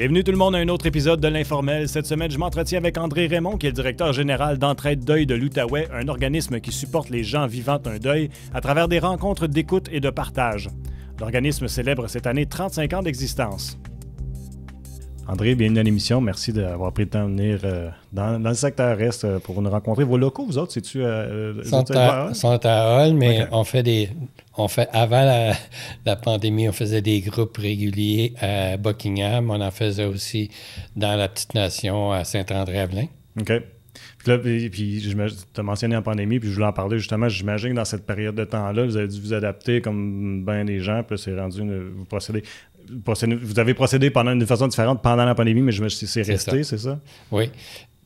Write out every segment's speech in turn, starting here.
Bienvenue tout le monde à un autre épisode de l'Informel. Cette semaine, je m'entretiens avec André Raymond, qui est le directeur général d'Entraide Deuil de l'Outaouais, un organisme qui supporte les gens vivant un deuil à travers des rencontres d'écoute et de partage. L'organisme célèbre cette année 35 ans d'existence. André, bienvenue à l'émission. Merci d'avoir pris le temps de venir dans le secteur Est pour nous rencontrer. Vos locaux, vous autres, c'est-tu sont à Hall, mais okay. on fait avant la pandémie, on faisait des groupes réguliers à Buckingham. On en faisait aussi dans la Petite Nation à Saint-André-Avelin. OK. Puis tu as mentionné la pandémie, puis je voulais en parler justement. J'imagine que dans cette période de temps-là, vous avez dû vous adapter comme bien des gens, puis c'est rendu vous avez procédé d'une façon différente pendant la pandémie, mais c'est resté, c'est ça? Oui.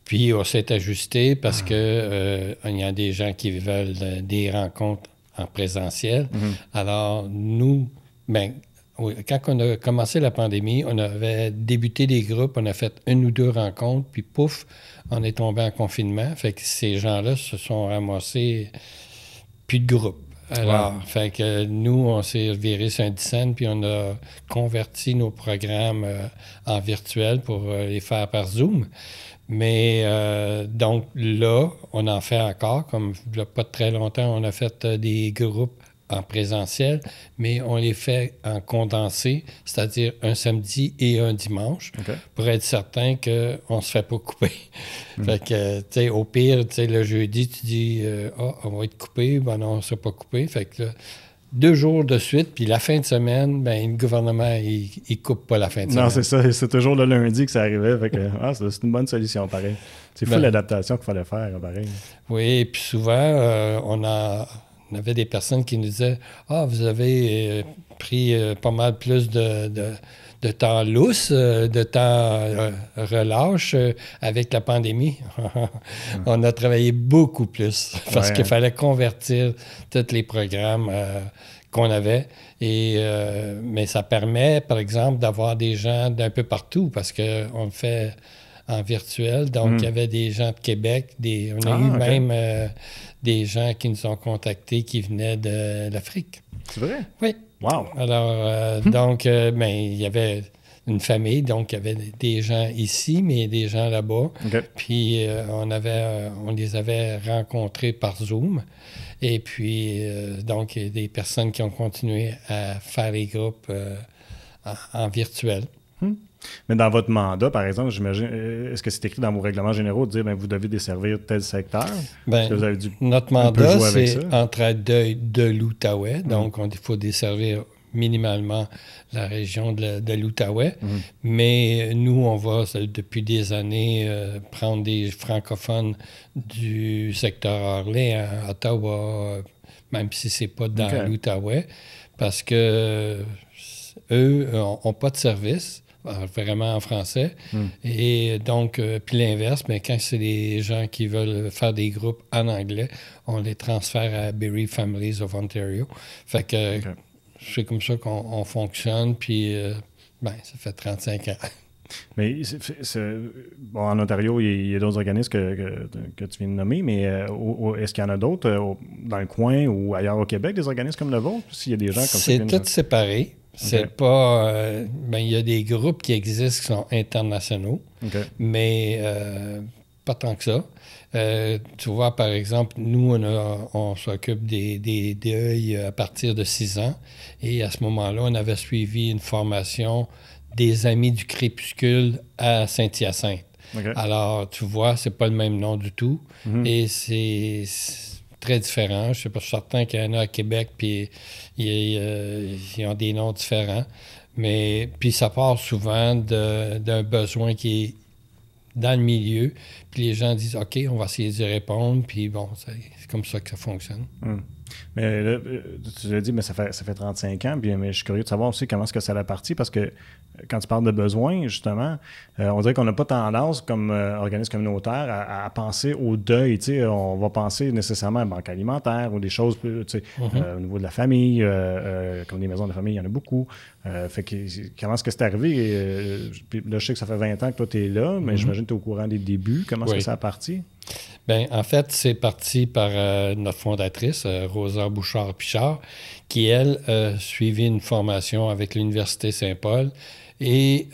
Puis on s'est ajusté parce que il y a des gens qui veulent des rencontres en présentiel. Mm-hmm. Alors, nous, quand on a commencé la pandémie, on avait débuté des groupes, on a fait 1 ou 2 rencontres, puis pouf, on est tombé en confinement. Fait que ces gens-là se sont ramassés plus de groupe. Alors, fait que nous, on s'est viré sur un dizaine, puis on a converti nos programmes en virtuel pour les faire par Zoom. Mais donc là, on en fait encore, comme il n'y a pas très longtemps, on a fait des groupes en présentiel, mais on les fait en condensé, c'est-à-dire un samedi et un dimanche, pour être certain qu'on ne se fait pas couper. Fait que, tu sais, au pire, tu sais, le jeudi, tu dis on va être coupé, ben non, on ne sera pas coupé. Fait que là, 2 jours de suite, puis la fin de semaine, ben le gouvernement, il coupe pas la fin de semaine. Non, c'est ça. C'est toujours le lundi que ça arrivait. Fait que, c'est une bonne solution, pareil. C'est fou l'adaptation qu'il fallait faire, pareil. Oui, puis souvent, on avait des personnes qui nous disaient « Ah, vous avez pris pas mal plus de temps lousse, de temps relâche avec la pandémie. » On a travaillé beaucoup plus parce qu'il fallait convertir tous les programmes qu'on avait. Mais ça permet, par exemple, d'avoir des gens d'un peu partout parce qu'on le fait en virtuel. Donc, il y avait des gens de Québec. On a eu même des gens qui nous ont contactés qui venaient de l'Afrique. C'est vrai? Oui. Wow! Alors, donc, il y avait une famille, donc il y avait des gens ici, mais des gens là-bas. Puis, on les avait rencontrés par Zoom. Et puis, donc, il y a des personnes qui ont continué à faire les groupes en virtuel. Mais dans votre mandat, par exemple, j'imagine, est-ce que c'est écrit dans vos règlements généraux de dire vous devez desservir tel secteur? Bien, vous avez dû notre mandat, c'est Entraide Deuil de l'Outaouais. Donc, il faut desservir minimalement la région de l'Outaouais. Mais nous, on va, depuis des années, prendre des francophones du secteur Orléans, à Ottawa, même si c'est pas dans l'Outaouais, parce que eux n'ont pas de service. Vraiment en français. Et donc, puis l'inverse, mais quand c'est des gens qui veulent faire des groupes en anglais, on les transfère à Bereaved Families of Ontario. Fait que c'est comme ça qu'on fonctionne, puis ça fait 35 ans. Mais en Ontario, il y a d'autres organismes que tu viens de nommer, mais est-ce qu'il y en a d'autres dans le coin ou ailleurs au Québec, des organismes comme le vôtre? S'il y a des gens comme ça. C'est tout séparé. C'est pas... il y a des groupes qui existent qui sont internationaux, mais pas tant que ça. Tu vois, par exemple, nous, on s'occupe des deuils à partir de 6 ans. Et à ce moment-là, on avait suivi une formation des Amis du Crépuscule à Saint-Hyacinthe. Alors, tu vois, c'est pas le même nom du tout. Et c'est très différent. Je suis pas certain qu'il y en a à Québec, puis ils ont des noms différents. Mais puis ça part souvent d'un besoin qui est dans le milieu, puis les gens disent « OK, on va essayer d'y répondre », puis bon, c'est comme ça que ça fonctionne. Mais là, tu l'as dit, mais ça fait 35 ans, mais je suis curieux de savoir aussi comment est-ce que ça a parti, parce que quand tu parles de besoins, justement, on dirait qu'on n'a pas tendance, comme organisme communautaire, à penser au deuil. On va penser nécessairement à la banque alimentaire ou des choses au niveau de la famille, comme des maisons de famille, il y en a beaucoup. Fait que, comment est-ce que c'est arrivé? Puis là, je sais que ça fait 20 ans que toi, tu es là, mais j'imagine que tu es au courant des débuts. Comment est-ce que ça a parti? Bien, en fait, c'est parti par notre fondatrice, Rosa Bouchard-Pichard, qui, elle, suivit une formation avec l'Université Saint-Paul et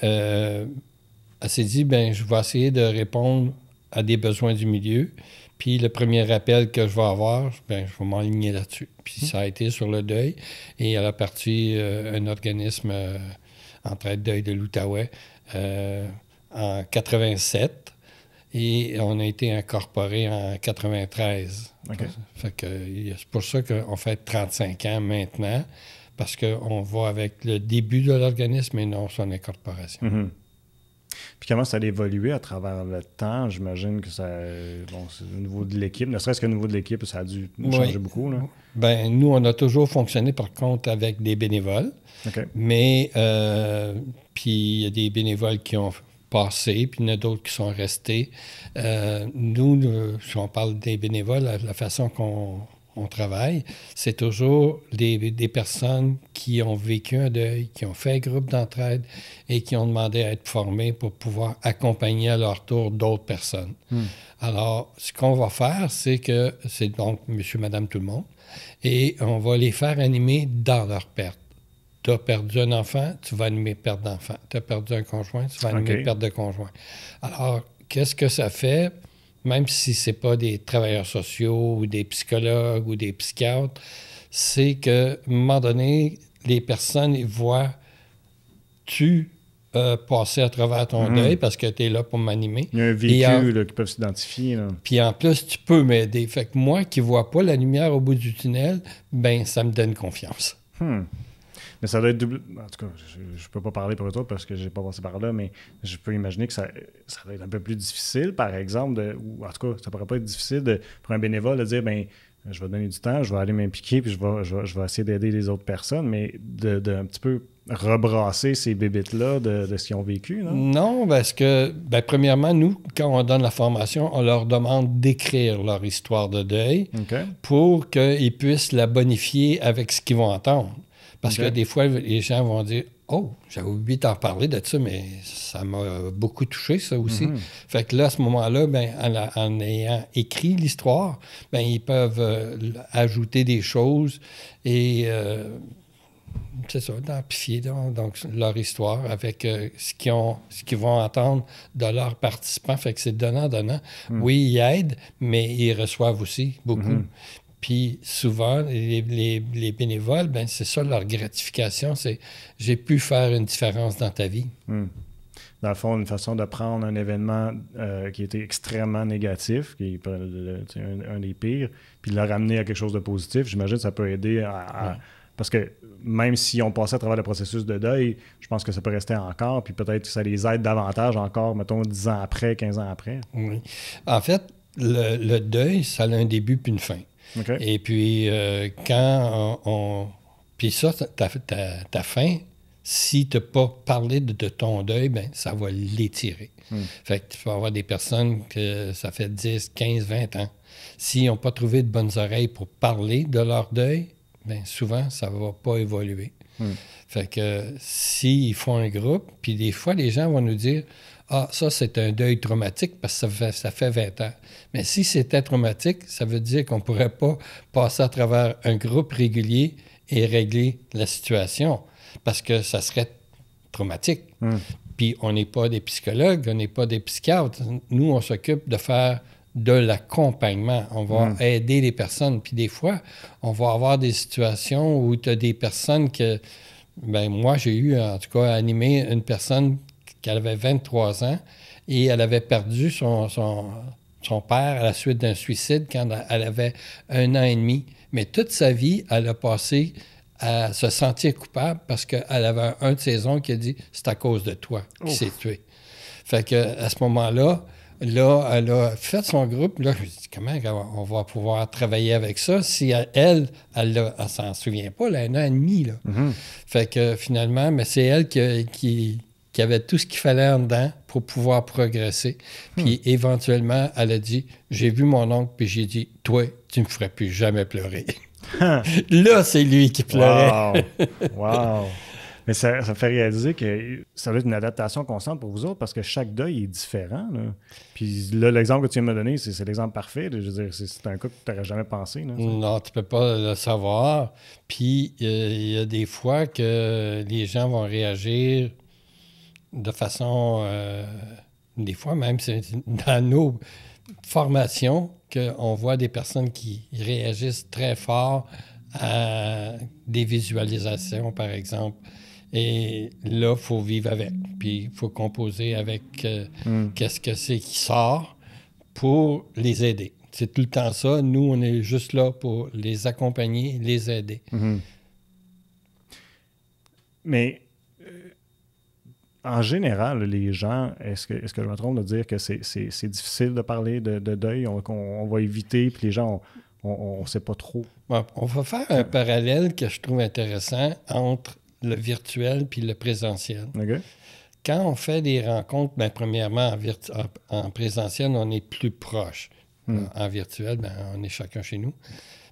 elle s'est dit, ben je vais essayer de répondre à des besoins du milieu. Puis le premier appel que je vais avoir, ben je vais m'aligner là-dessus. Puis ça a été sur le deuil. Et elle a parti un organisme Entraide Deuil de l'Outaouais en 87. Et on a été incorporé en 93. Okay. Fait que c'est pour ça qu'on fait 35 ans maintenant, parce qu'on va avec le début de l'organisme et non son incorporation. Mm-hmm. Puis comment ça a évolué à travers le temps? J'imagine que ça... Bon, c'est au niveau de l'équipe. Ne serait-ce qu'au niveau de l'équipe, ça a dû changer beaucoup, là. Bien, nous, on a toujours fonctionné, par contre, avec des bénévoles. Okay. Mais, puis il y a des bénévoles qui ont passé, puis il y en a d'autres qui sont restés. Nous, si on parle des bénévoles, la façon qu'on travaille, c'est toujours des personnes qui ont vécu un deuil, qui ont fait un groupe d'entraide et qui ont demandé à être formées pour pouvoir accompagner à leur tour d'autres personnes. Alors, ce qu'on va faire, c'est que c'est donc monsieur, madame, tout le monde, et on va les faire animer dans leur perte. Tu as perdu un enfant, tu vas animer perte d'enfant. Tu as perdu un conjoint, tu vas animer perte de conjoint. Alors, qu'est-ce que ça fait? Même si ce n'est pas des travailleurs sociaux ou des psychologues ou des psychiatres, c'est qu'à un moment donné, les personnes ils voient tu passer à travers ton deuil parce que tu es là pour m'animer. Il y a un vécu là, qui peuvent s'identifier. Là. Puis en plus, tu peux m'aider. Fait que moi qui ne vois pas la lumière au bout du tunnel, ben ça me donne confiance. Mais ça doit être double. En tout cas, je ne peux pas parler pour eux autres parce que je n'ai pas passé par là, mais je peux imaginer que ça doit être un peu plus difficile, par exemple, ou en tout cas, ça ne pourrait pas être difficile pour un bénévole de dire, ben je vais donner du temps, je vais aller m'impliquer, puis je vais essayer d'aider les autres personnes, mais de un petit peu rebrasser ces bébites-là de ce qu'ils ont vécu, non? Non, parce que, premièrement, nous, quand on donne la formation, on leur demande d'écrire leur histoire de deuil pour qu'ils puissent la bonifier avec ce qu'ils vont entendre. Parce que des fois, les gens vont dire « Oh, j'avais oublié d'en parler de ça, mais ça m'a beaucoup touché, ça aussi. Fait que là, à ce moment-là, en ayant écrit l'histoire, ils peuvent ajouter des choses et, c'est ça, d'amplifier donc, leur histoire avec ce qu'ils vont entendre de leurs participants. Fait que c'est donnant-donnant. Oui, ils aident, mais ils reçoivent aussi beaucoup. Puis souvent, les bénévoles, c'est ça leur gratification, c'est « j'ai pu faire une différence dans ta vie ». Dans le fond, une façon de prendre un événement qui était extrêmement négatif, qui est un des pires, puis de le ramener à quelque chose de positif. J'imagine que ça peut aider à parce que même si on passait à travers le processus de deuil, je pense que ça peut rester encore, puis peut-être que ça les aide davantage encore, mettons, 10 ans après, 15 ans après. Oui. En fait, le deuil, ça a un début puis une fin. Et puis, Puis ça, ta fin, si tu n'as pas parlé de ton deuil, ça va l'étirer. Fait que tu vas avoir des personnes que ça fait 10, 15, 20 ans. S'ils n'ont pas trouvé de bonnes oreilles pour parler de leur deuil, souvent, ça ne va pas évoluer. Fait que s'ils font un groupe, puis des fois, les gens vont nous dire « Ah, ça, c'est un deuil traumatique parce que ça fait 20 ans. » Mais si c'était traumatique, ça veut dire qu'on ne pourrait pas passer à travers un groupe régulier et régler la situation parce que ça serait traumatique. Puis on n'est pas des psychologues, on n'est pas des psychiatres. Nous, on s'occupe de faire de l'accompagnement. On va aider les personnes. Puis des fois, on va avoir des situations où tu as des personnes que... moi, j'ai eu, en tout cas, animé une personne qui avait 23 ans et elle avait perdu son père à la suite d'un suicide quand elle avait 1 an et demi. Mais toute sa vie, elle a passé à se sentir coupable parce qu'elle avait un de ses oncles qui a dit « C'est à cause de toi qui s'est tué ». Fait qu'à ce moment-là, elle a fait son groupe. Là, je me dis, comment on va pouvoir travailler avec ça si elle s'en souvient pas, elle a 1 an et demi. Là. Fait que finalement, c'est elle qui avait tout ce qu'il fallait en dedans pour pouvoir progresser. Puis éventuellement, elle a dit, j'ai vu mon oncle, puis j'ai dit, toi, tu me ferais plus jamais pleurer. Là, c'est lui qui pleurait. Wow! Mais ça fait réaliser que ça doit être une adaptation constante pour vous autres parce que chaque deuil est différent. Là. Puis là, l'exemple que tu viens de me donner, c'est l'exemple parfait. Je veux dire, c'est un cas que tu n'aurais jamais pensé. Là, non, tu ne peux pas le savoir. Puis il y a des fois que les gens vont réagir de façon, des fois même, c'est dans nos formations qu'on voit des personnes qui réagissent très fort à des visualisations, par exemple. Et là, il faut vivre avec. Puis il faut composer avec qu'est-ce que c'est qui sort pour les aider. C'est tout le temps ça. Nous, on est juste là pour les accompagner, les aider. Mm-hmm. Mais en général, les gens, est-ce que je me trompe de dire que c'est difficile de parler de deuil, on va éviter, puis les gens, on ne sait pas trop? Bon, on va faire un parallèle que je trouve intéressant entre le virtuel puis le présentiel. Okay. Quand on fait des rencontres, bien, premièrement, en présentiel, on est plus proche. En virtuel, bien, on est chacun chez nous.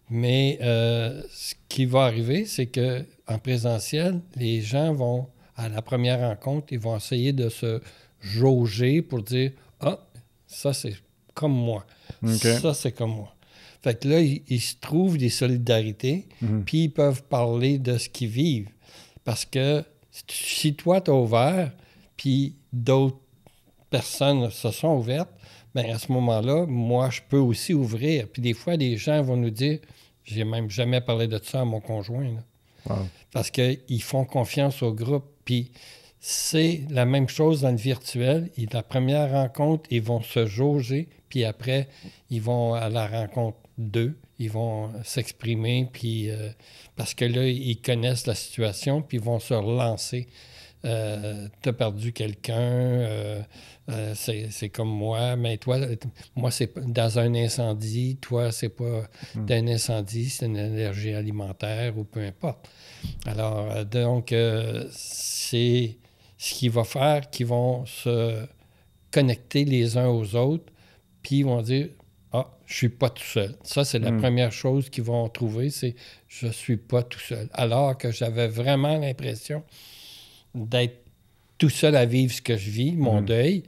Mais ce qui va arriver, c'est qu'en présentiel, les gens vont, à la première rencontre, ils vont essayer de se jauger pour dire « Ah, ça, c'est comme moi. Okay. Ça, c'est comme moi. » Fait que là, ils se trouvent des solidarités, puis ils peuvent parler de ce qu'ils vivent. Parce que si toi, tu as ouvert, puis d'autres personnes se sont ouvertes, bien, à ce moment-là, moi, je peux aussi ouvrir. Puis des fois, les gens vont nous dire « J'ai même jamais parlé de ça à mon conjoint. » Wow. Parce qu'ils font confiance au groupe. Puis c'est la même chose dans le virtuel. La première rencontre, ils vont se jauger, puis après, ils vont à la rencontre 2. Ils vont s'exprimer, puis parce que là, ils connaissent la situation, puis ils vont se relancer. T'as perdu quelqu'un, c'est comme moi, mais toi, moi, c'est dans un incendie, toi, c'est pas un incendie, c'est une énergie alimentaire ou peu importe. Alors, donc, c'est ce qui va faire qu'ils vont se connecter les uns aux autres, puis ils vont dire « Ah, je suis pas tout seul. » Ça, c'est la première chose qu'ils vont trouver, c'est « Je suis pas tout seul. » Alors que j'avais vraiment l'impression d'être tout seul à vivre ce que je vis, mon deuil.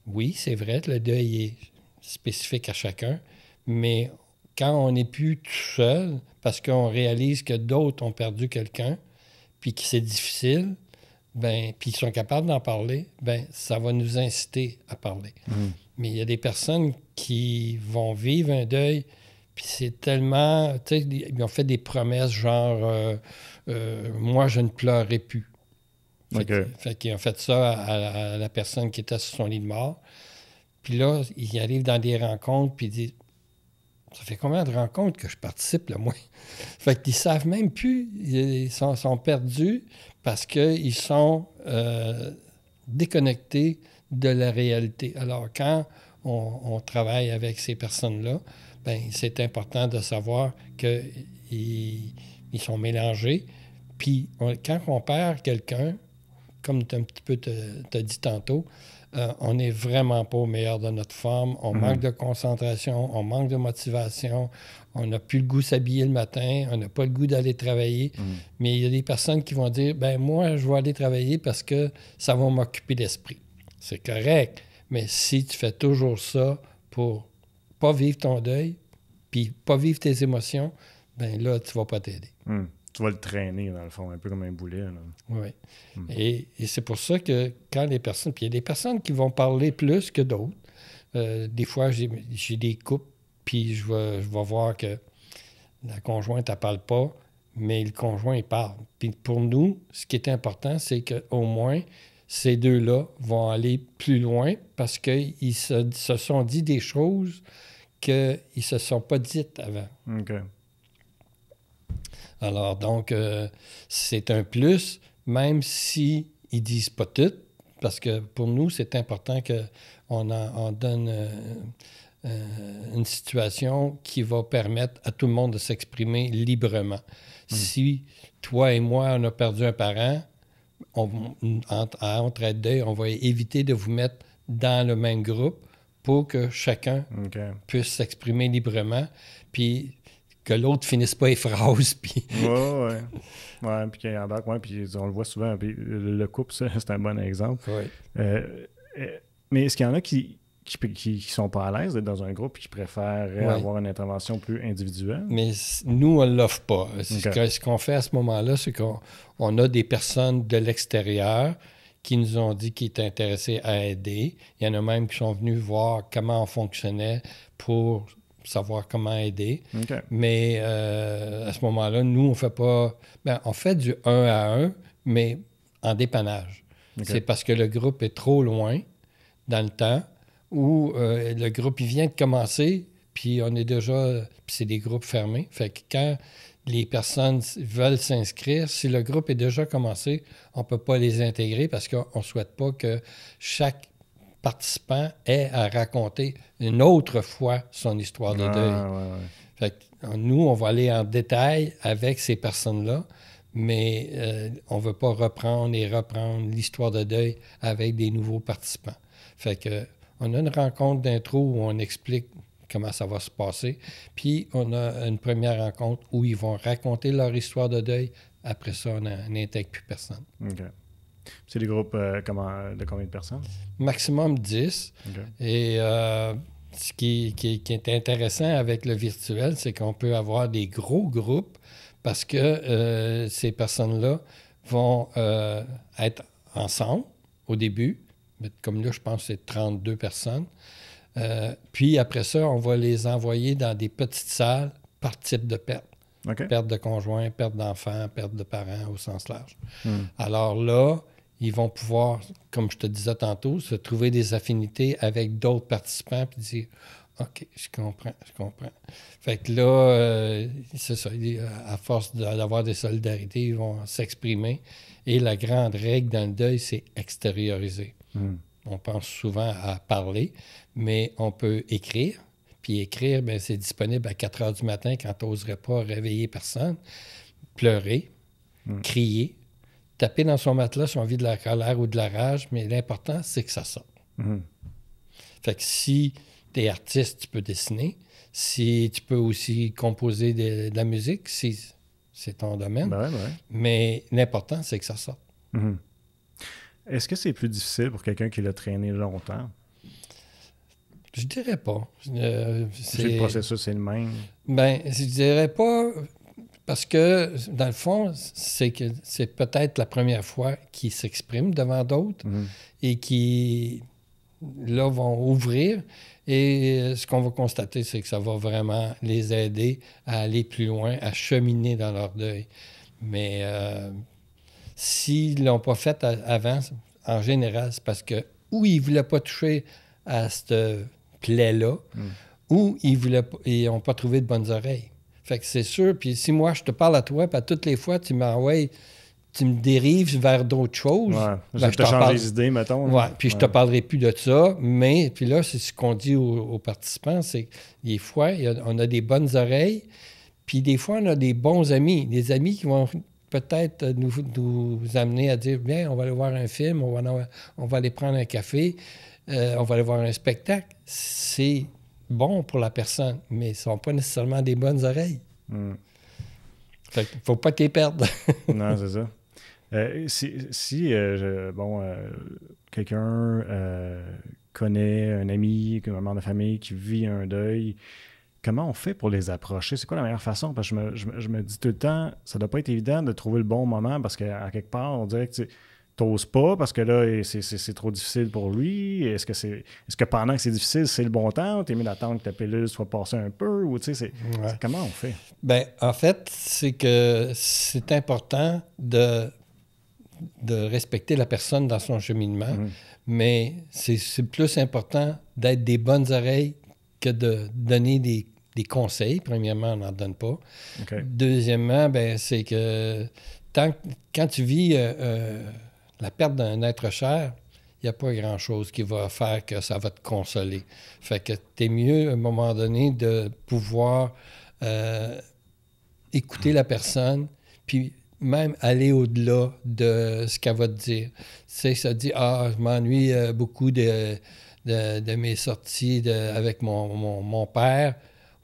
Oui, c'est vrai, le deuil est spécifique à chacun, mais quand on n'est plus tout seul, parce qu'on réalise que d'autres ont perdu quelqu'un, puis que c'est difficile, ben, puis ils sont capables d'en parler, ben, ça va nous inciter à parler. Mais il y a des personnes qui vont vivre un deuil, puis c'est tellement... Tu sais, ils ont fait des promesses genre moi, je ne pleurerai plus. Fait qu'ils ont fait ça à la personne qui était sur son lit de mort. Puis là, ils arrivent dans des rencontres, puis ils disent « Ça fait combien de rencontres que je participe, là, moi? » Fait qu'ils ne savent même plus. Ils sont perdus parce qu'ils sont déconnectés de la réalité. Alors, quand on travaille avec ces personnes-là, bien, c'est important de savoir qu'ils sont mélangés. Puis, quand on perd quelqu'un, comme tu un petit peu t'as dit tantôt, on n'est vraiment pas au meilleur de notre forme. On manque de concentration, on manque de motivation, on n'a plus le goût de s'habiller le matin, on n'a pas le goût d'aller travailler. Mais il y a des personnes qui vont dire « ben moi, je vais aller travailler parce que ça va m'occuper l'esprit. » C'est correct, mais si tu fais toujours ça pour pas vivre ton deuil, puis pas vivre tes émotions, ben là, tu vas pas t'aider. Tu vas le traîner, dans le fond, un peu comme un boulet. Là. Oui. Et c'est pour ça que quand les personnes... Puis il y a des personnes qui vont parler plus que d'autres. Des fois, j'ai des couples, puis je vais voir que la conjointe, elle parle pas, mais le conjoint, il parle. Puis pour nous, ce qui est important, c'est qu'au moins, ces deux-là vont aller plus loin parce qu'ils se sont dit des choses qu'ils ne se sont pas dites avant. OK. Alors, donc, c'est un plus, même s'ils ne disent pas tout, parce que pour nous, c'est important qu'on donne une situation qui va permettre à tout le monde de s'exprimer librement. Si toi et moi, on a perdu un parent, entre aides, on va éviter de vous mettre dans le même groupe pour que chacun puisse s'exprimer librement, puis que l'autre finisse pas les phrases. Puis... Ouais, puis qu'il embarque, puis on le voit souvent. Puis le couple, ça, c'est un bon exemple. Oui. Mais est-ce qu'il y en a qui sont pas à l'aise d'être dans un groupe et qui préfèrent avoir une intervention plus individuelle? Mais nous, on ne l'offre pas. Ce qu'on fait à ce moment-là, c'est qu'on a des personnes de l'extérieur qui nous ont dit qu'ils étaient intéressés à aider. Il y en a même qui sont venus voir comment on fonctionnait pour savoir comment aider. Okay. Mais à ce moment-là, nous, on fait pas... Bien, on fait du 1 à 1, mais en dépannage. Okay. C'est parce que le groupe est trop loin dans le temps où le groupe, il vient de commencer, puis on est déjà... Puis c'est des groupes fermés. Fait que quand les personnes veulent s'inscrire, si le groupe est déjà commencé, on ne peut pas les intégrer parce qu'on ne souhaite pas que chaque participant ait à raconter une autre fois son histoire de deuil. Ouais. Fait que nous, on va aller en détail avec ces personnes-là, mais on ne veut pas reprendre l'histoire de deuil avec des nouveaux participants. Fait que on a une rencontre d'intro où on explique comment ça va se passer, puis on a une première rencontre où ils vont raconter leur histoire de deuil. Après ça, on n'intègre plus personne. OK. C'est des groupes de combien de personnes? Maximum 10. Okay. Et ce qui est intéressant avec le virtuel, c'est qu'on peut avoir des gros groupes parce que ces personnes-là vont être ensemble au début. Comme là, je pense que c'est 32 personnes. Puis après ça, on va les envoyer dans des petites salles par type de perte. Okay. Perte de conjoint, perte d'enfant, perte de parents au sens large. Alors là, ils vont pouvoir, comme je te disais tantôt, se trouver des affinités avec d'autres participants puis dire « OK, je comprends. » Fait que là, c'est ça. À force d'avoir des solidarités, ils vont s'exprimer. Et la grande règle dans le deuil, c'est extérioriser. On pense souvent à parler, mais on peut écrire. Puis écrire, bien, c'est disponible à 4 heures du matin quand tu n'oserais pas réveiller personne. Pleurer, crier, taper dans son matelas si on vit de la colère ou de la rage, mais l'important, c'est que ça sorte. Fait que si tu es artiste, tu peux dessiner. Si tu peux aussi composer de la musique, si c'est ton domaine. Ben. Mais l'important, c'est que ça sorte. Est-ce que c'est plus difficile pour quelqu'un qui l'a traîné longtemps? Je dirais pas. Le processus, c'est le même? Bien, je dirais pas, parce que, dans le fond, c'est que c'est peut-être la première fois qu'ils s'expriment devant d'autres et qui, là, vont ouvrir. Et ce qu'on va constater, c'est que ça va vraiment les aider à aller plus loin, à cheminer dans leur deuil. Mais s'ils ne l'ont pas fait avant, en général, c'est parce que ou ils ne voulaient pas toucher à cette plaie-là, ou ils n'ont pas trouvé de bonnes oreilles. Fait que c'est sûr, puis si moi, je te parle à toi, puis à toutes les fois, tu me dérives vers d'autres choses. Ouais, ben, je te change les idées, mettons. Ouais, puis je te parlerai plus de ça, mais puis là, c'est ce qu'on dit aux participants, c'est que des fois, on a des bonnes oreilles, puis des fois, on a des bons amis, des amis qui vont peut-être nous amener à dire, bien, on va aller voir un film, on va aller prendre un café, on va aller voir un spectacle. C'est bon pour la personne, mais ce ne sont pas nécessairement des bonnes oreilles. Fait qu'il ne faut pas t'y perdre. Non, c'est ça. Si quelqu'un connaît un ami, un membre de famille qui vit un deuil, comment on fait pour les approcher? C'est quoi la meilleure façon? Parce que je me dis tout le temps, ça doit pas être évident de trouver le bon moment parce qu'à quelque part, on dirait que tu n'oses pas parce que là, c'est trop difficile pour lui. Est-ce que pendant que c'est difficile, c'est le bon temps? T'es mieux d'attendre que ta pilule soit passée un peu? Ou tu sais, comment on fait? Bien, en fait, c'est que c'est important de respecter la personne dans son cheminement, mais c'est plus important d'être des bonnes oreilles que de donner des conseils. Premièrement, on n'en donne pas. Okay. Deuxièmement, ben, c'est que quand tu vis la perte d'un être cher, il n'y a pas grand-chose qui va faire que ça va te consoler. Fait que t'es mieux, à un moment donné, de pouvoir écouter la personne, puis même aller au-delà de ce qu'elle va te dire. Tu sais, ça dit « Ah, je m'ennuie beaucoup de mes sorties avec mon père. »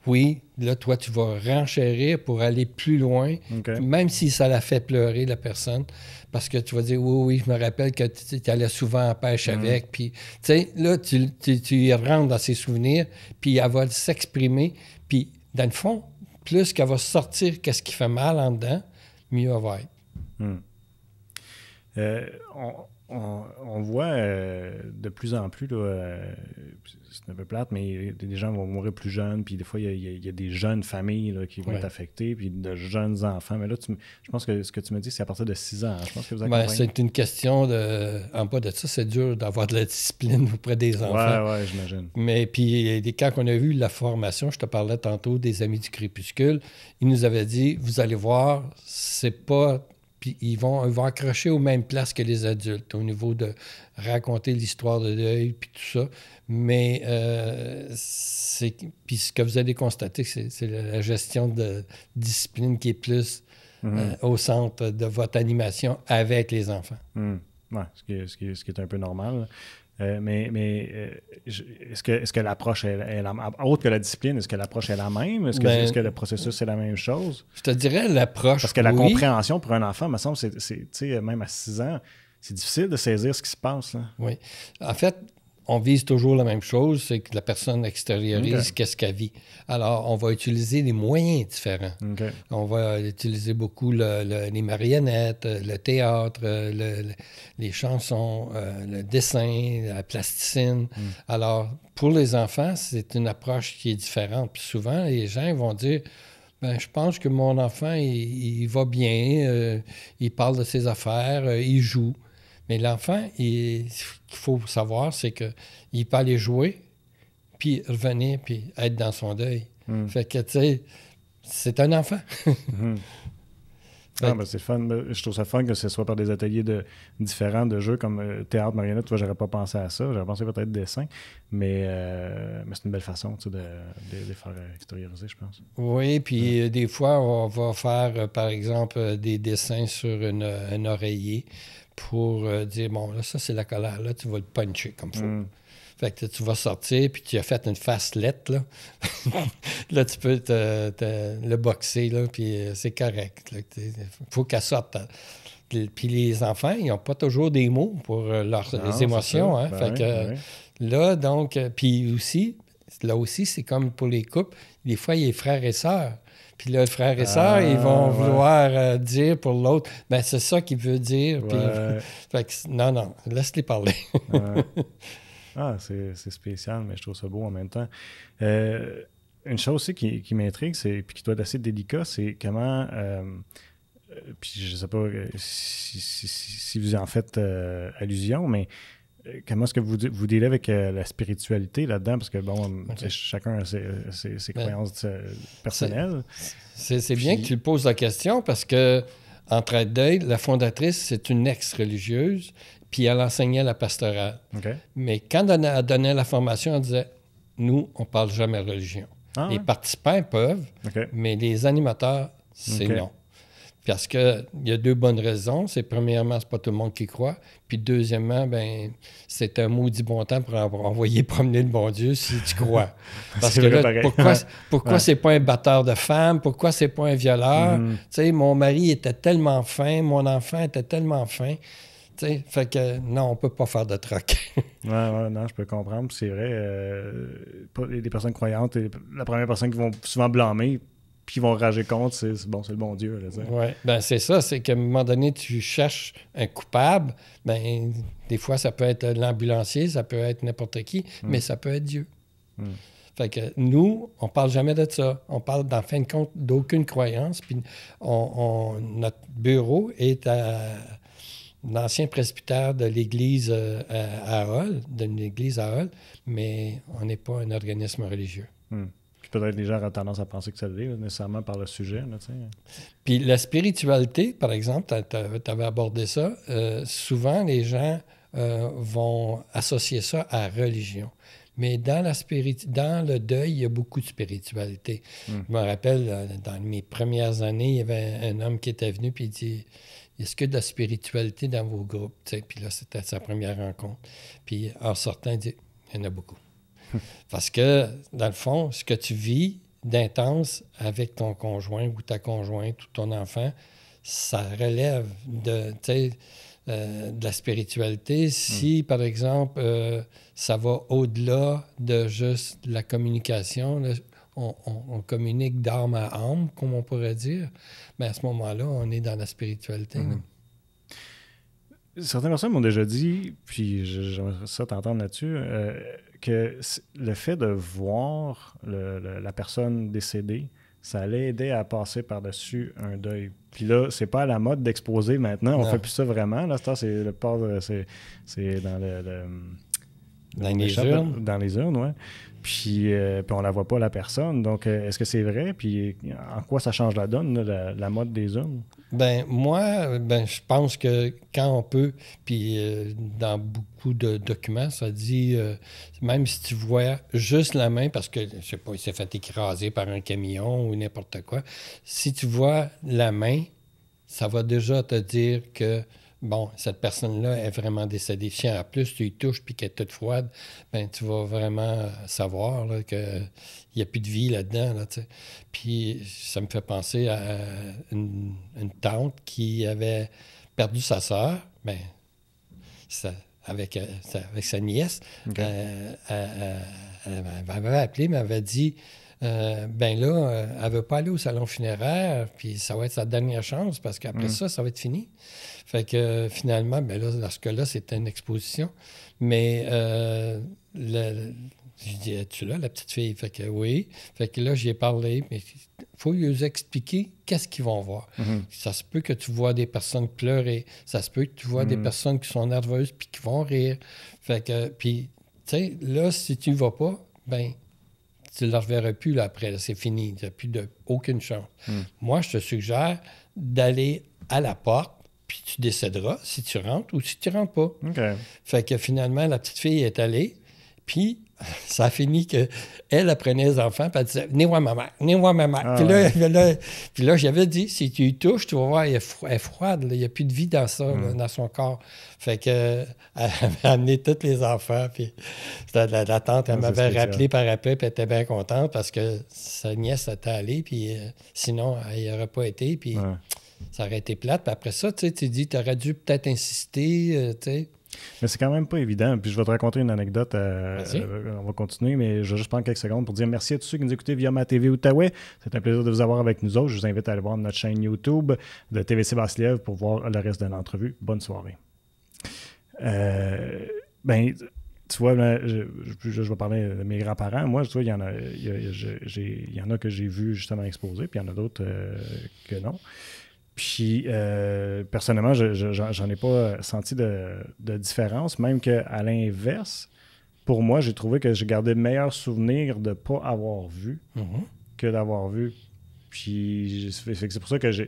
Oui, là, toi, tu vas renchérir pour aller plus loin, même si ça la fait pleurer, la personne, parce que tu vas dire « Oui, je me rappelle que tu allais souvent en pêche avec. » Puis, tu sais, là, tu y rentres dans ses souvenirs, puis elle va s'exprimer. Puis, dans le fond, plus qu'elle va sortir qu'est-ce qui fait mal en dedans, mieux elle va être. on voit de plus en plus, là, c'est un peu plate, mais des gens vont mourir plus jeunes, puis des fois, il y a des jeunes familles là, qui vont être affectées, puis de jeunes enfants. Mais là, je pense que ce que tu me dis, c'est à partir de 6 ans. Je pense que vous accompagnez. C'est une question de... En bas de ça, c'est dur d'avoir de la discipline auprès des enfants. Oui, j'imagine. Mais puis, quand on a eu la formation, je te parlais tantôt des Amis du Crépuscule, ils nous avaient dit, vous allez voir, c'est pas... Puis ils vont accrocher aux mêmes places que les adultes au niveau de raconter l'histoire de deuil puis tout ça. Mais puis ce que vous allez constater, c'est la gestion de discipline qui est plus au centre de votre animation avec les enfants. Oui, ce qui est un peu normal. Est-ce que l'approche est la même? Autre que la discipline, est-ce que l'approche est la même? Est-ce que le processus est la même chose? Je te dirais l'approche. Parce que la compréhension pour un enfant, me semble, même à 6 ans, c'est difficile de saisir ce qui se passe. Là. Oui. En fait, on vise toujours la même chose, c'est que la personne extériorise qu'est-ce qu'elle vit. Alors, on va utiliser des moyens différents. Okay. On va utiliser beaucoup les marionnettes, le théâtre, les chansons, le dessin, la plasticine. Alors, pour les enfants, c'est une approche qui est différente. Puis souvent, les gens vont dire... je pense que mon enfant, il va bien, il parle de ses affaires, il joue. Mais l'enfant, ce qu'il faut savoir, c'est qu'il peut aller jouer, puis revenir, puis être dans son deuil. Fait que, tu sais, c'est un enfant. C'est fun. Je trouve ça fun que ce soit par des ateliers différents de jeux comme théâtre, marionnette. Tu vois, j'aurais pas pensé à ça. J'aurais pensé peut-être dessin. Mais c'est une belle façon de les faire extérioriser, je pense. Oui, puis des fois, on va faire, par exemple, des dessins sur un oreiller pour dire, bon, là, ça, c'est la colère. Là, tu vas le puncher comme il faut. Fait que tu vas sortir, puis tu as fait une facelette, là. Là, tu peux le boxer, là, puis c'est correct. Il faut qu'elle sorte. Puis les enfants, ils n'ont pas toujours des mots pour leurs émotions. Hein? Fait que là, donc... Puis aussi, là aussi, c'est comme pour les couples. Des fois, il y a frères et sœurs. Puis là, le frère et sœur, ils vont vouloir dire pour l'autre, ben c'est ça qu'il veut dire. Puis, fait que, non, laisse-les parler. C'est spécial, mais je trouve ça beau en même temps. Une chose aussi qui m'intrigue, puis qui doit être assez délicat, c'est comment... puis je ne sais pas si vous en faites allusion, mais comment est-ce que vous dealez avec la spiritualité là-dedans? Parce que, bon, chacun a ses croyances personnelles. C'est bien que tu poses la question parce que Entraide Deuil, la fondatrice, c'est une ex-religieuse, puis elle enseignait la pastorale. Okay. Mais quand elle donnait la formation, elle disait, nous, on ne parle jamais religion. Les participants peuvent, mais les animateurs, c'est non. Parce qu'il y a 2 bonnes raisons. C'est premièrement, c'est pas tout le monde qui croit. Puis deuxièmement, c'est un maudit bon temps pour envoyer promener le bon Dieu si tu crois. Parce que là, pourquoi c'est pas un batteur de femmes? Pourquoi c'est pas un violeur? Tu sais, mon mari était tellement fin, mon enfant était tellement fin. T'sais, fait que non, on peut pas faire de troc. Non, je peux comprendre. C'est vrai, les personnes croyantes, la première personne qui vont souvent blâmer, puis qui vont rager contre, c'est le bon Dieu. Oui, c'est ça. C'est qu'à un moment donné, tu cherches un coupable. Des fois, ça peut être l'ambulancier, ça peut être n'importe qui, mais ça peut être Dieu. Fait que nous, on parle jamais de ça. On parle, en fin de compte, d'aucune croyance. Puis notre bureau est à l'ancien presbytère de l'église à Hall, mais on n'est pas un organisme religieux. Puis peut-être les gens auraient tendance à penser que ça l'est, nécessairement par le sujet. Là, puis la spiritualité, par exemple, tu avais abordé ça, souvent les gens vont associer ça à la religion. Mais dans le deuil, il y a beaucoup de spiritualité. Je me rappelle, dans mes premières années, il y avait un homme qui était venu puis il dit... Est-ce qu'il y a de la spiritualité dans vos groupes? Puis là, c'était sa première rencontre. Puis en sortant, il dit, il y en a beaucoup. Parce que, dans le fond, ce que tu vis d'intense avec ton conjoint ou ta conjointe ou ton enfant, ça relève de la spiritualité. Si, par exemple, ça va au-delà de juste la communication, là, on communique d'âme à âme, comme on pourrait dire, mais à ce moment-là, on est dans la spiritualité. certaines personnes m'ont déjà dit, puis j'aimerais ça t'entendre là-dessus, que le fait de voir la personne décédée, ça allait aider à passer par-dessus un deuil. Puis là, c'est pas à la mode d'exposer maintenant. On fait plus ça vraiment. Là, c'est le port, c'est dans dans les urnes. Dans les urnes, oui. Puis on la voit pas, la personne. Donc, est-ce que c'est vrai? Puis en quoi ça change la donne, là, la mode des urnes? Moi, je pense que quand on peut, puis dans beaucoup de documents, ça dit, même si tu vois juste la main, parce que, je sais pas, il s'est fait écraser par un camion ou n'importe quoi, si tu vois la main, ça va déjà te dire que, bon, cette personne-là est vraiment décédée. Si en plus tu y touches puis qu'elle est toute froide, tu vas vraiment savoir là, qu'il n'y a plus de vie là-dedans. Là, t'sais. Puis ça me fait penser à une tante qui avait perdu sa sœur, avec sa nièce. Okay. Elle m'avait appelé, m'avait dit elle ne veut pas aller au salon funéraire, puis ça va être sa dernière chance parce qu'après ça va être fini. Fait que finalement, dans ce cas-là, c'était une exposition. Mais je dis, es-tu là, la petite fille? Fait que oui. Fait que là, j'y ai parlé, mais il faut lui expliquer qu'est-ce qu'ils vont voir. Ça se peut que tu vois des personnes pleurer. Ça se peut que tu vois des personnes qui sont nerveuses puis qui vont rire. Fait que, puis, tu sais, là, si tu ne vas pas, tu ne la reverras plus là, après. Là, c'est fini. Tu n'as plus aucune chance. Moi, je te suggère d'aller à la porte, puis tu décéderas si tu rentres ou si tu ne rentres pas. Okay. Fait que finalement, la petite fille est allée, puis ça a fini qu'elle prenait les enfants, puis elle disait « Venez voir ma mère, venez voir ma mère. Ah, puis là, j'avais dit « Si tu y touches, tu vas voir, elle est froide, là, il n'y a plus de vie dans ça, là, dans son corps. » Fait que elle avait amené tous les enfants, puis la tante, elle m'avait rappelé par après, puis elle était bien contente parce que sa nièce était allée, puis sinon, elle n'y aurait pas été, puis ça aurait été plate. Puis après ça, tu dis, tu aurais dû peut-être insister, tu sais. Mais c'est quand même pas évident. Puis je vais te raconter une anecdote. On va continuer, mais je vais juste prendre quelques secondes pour dire merci à tous ceux qui nous écoutaient via ma TV Outaouais. C'est un plaisir de vous avoir avec nous autres. Je vous invite à aller voir notre chaîne YouTube de TVC Basse-Lièvre pour voir le reste de l'entrevue. Bonne soirée. Tu vois, je vais parler de mes grands-parents. Moi, tu vois, il y en a que j'ai vu justement exposer, puis il y en a d'autres que non. Puis, personnellement, j'en ai pas senti de différence, même qu'à l'inverse, pour moi, j'ai trouvé que j'ai gardé le meilleur souvenir de ne pas avoir vu que d'avoir vu. Puis, c'est pour ça que je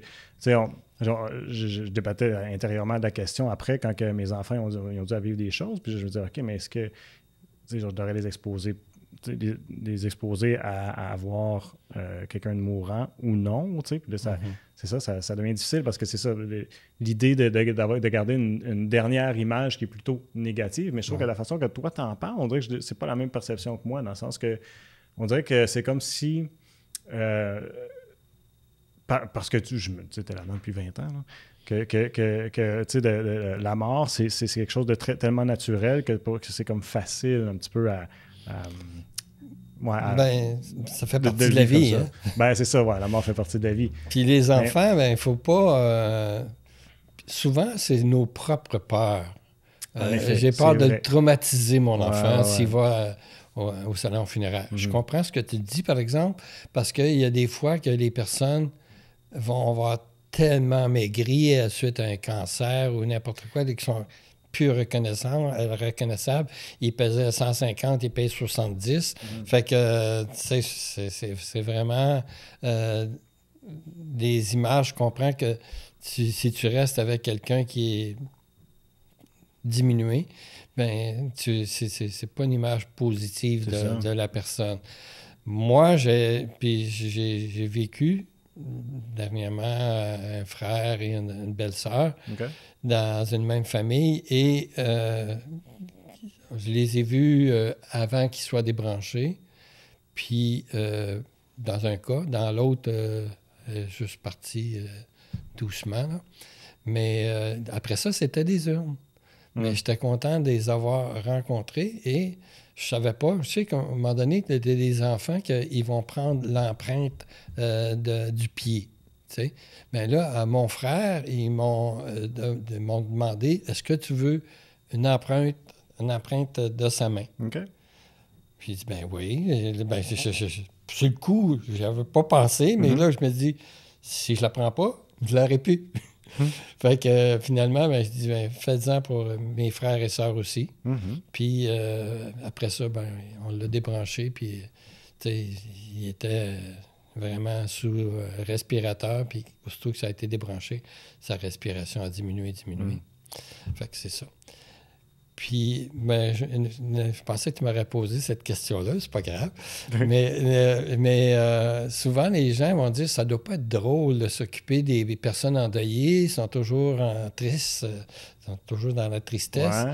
débattais intérieurement de la question après, quand que mes enfants ont dû vivre des choses. Puis, je me disais, OK, mais est-ce que je devrais les exposer à avoir quelqu'un de mourant ou non, tu sais. Puis là, c'est ça devient difficile parce que c'est ça, l'idée de garder une dernière image qui est plutôt négative, mais je trouve que la façon que toi t'en parles, on dirait que c'est pas la même perception que moi, dans le sens que on dirait que c'est comme si parce que tu es là-dedans depuis 20 ans, là, que tu sais, la mort, c'est quelque chose de tellement naturel que c'est comme facile un petit peu à ça fait partie de la vie. Hein? C'est ça, la mort fait partie de la vie. Puis les enfants, il ne faut pas... souvent, c'est nos propres peurs. J'ai peur de traumatiser mon enfant s'il va au salon funéraire. Je comprends ce que tu dis, par exemple, parce qu'il y a des fois que les personnes vont avoir tellement maigri suite à un cancer ou n'importe quoi, qui sont plus reconnaissables. Il pesait 150, il pèse 70. Fait que, c'est vraiment des images. Je comprends que si tu restes avec quelqu'un qui est diminué, c'est pas une image positive de la personne. Moi, j'ai vécu dernièrement un frère et une belle-sœur dans une même famille et je les ai vus avant qu'ils soient débranchés. Puis dans un cas, dans l'autre, juste parti doucement. Là. Mais après ça, c'était des urnes. Mais j'étais content de les avoir rencontrés et je savais pas. Je sais qu'à un moment donné, il y a des enfants qui vont prendre l'empreinte du pied. sais. Mais là, à mon frère, ils m'ont demandé, est-ce que tu veux une empreinte de sa main? OK. Puis j'ai dit, ben oui. Ben, sur le coup, j'avais pas pensé, mais là, je me dis, si je la prends pas, je l'aurais pu. Fait que finalement, ben, je dis, ben, faites-en pour mes frères et sœurs aussi. Puis après ça, ben, on l'a débranché, puis il était vraiment sous respirateur, puis aussitôt que ça a été débranché, sa respiration a diminué. Fait que c'est ça. Puis, ben, je pensais que tu m'aurais posé cette question-là, c'est pas grave. mais souvent, les gens vont dire ça doit pas être drôle de s'occuper des personnes endeuillées, ils sont toujours tristes, sont toujours dans la tristesse.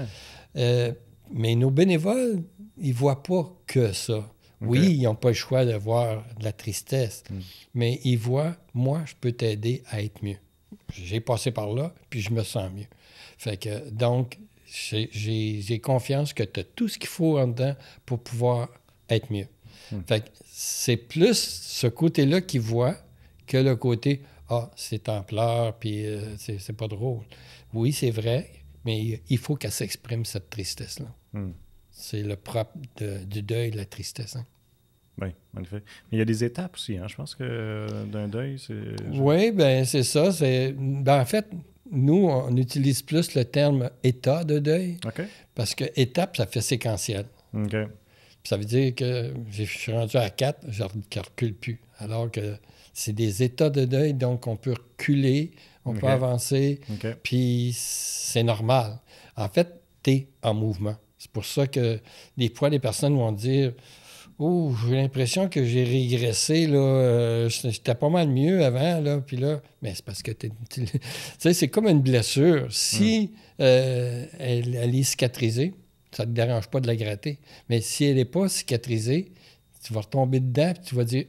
Ouais. Mais nos bénévoles, ils voient pas que ça. Okay. Oui, ils n'ont pas le choix de voir de la tristesse, mais ils voient, moi, je peux t'aider à être mieux. J'ai passé par là, puis je me sens mieux. Fait que, donc, j'ai confiance que tu as tout ce qu'il faut en dedans pour pouvoir être mieux. Fait que c'est plus ce côté-là qu'ils voient que le côté « Ah, c'est en pleurs, puis c'est pas drôle. » Oui, c'est vrai, mais il faut qu'elle s'exprime, cette tristesse-là. C'est le propre du deuil, la tristesse. Hein? Oui, en effet. Mais il y a des étapes aussi, hein? Je pense que d'un deuil, c'est... Oui, bien, c'est ça. En fait, nous, on utilise plus le terme « état de deuil », parce que « étape », ça fait séquentiel. OK. Puis ça veut dire que je suis rendu à 4, je ne recule plus. Alors que c'est des états de deuil, donc on peut reculer, on peut avancer, puis c'est normal. En fait, tu es en mouvement. C'est pour ça que des fois, les personnes vont dire « Oh, j'ai l'impression que j'ai régressé, là, j'étais pas mal mieux avant, là, puis là... » Mais c'est parce que tu sais, c'est comme une blessure. Si elle est cicatrisée, ça ne te dérange pas de la gratter. Mais si elle n'est pas cicatrisée, tu vas retomber dedans et tu vas dire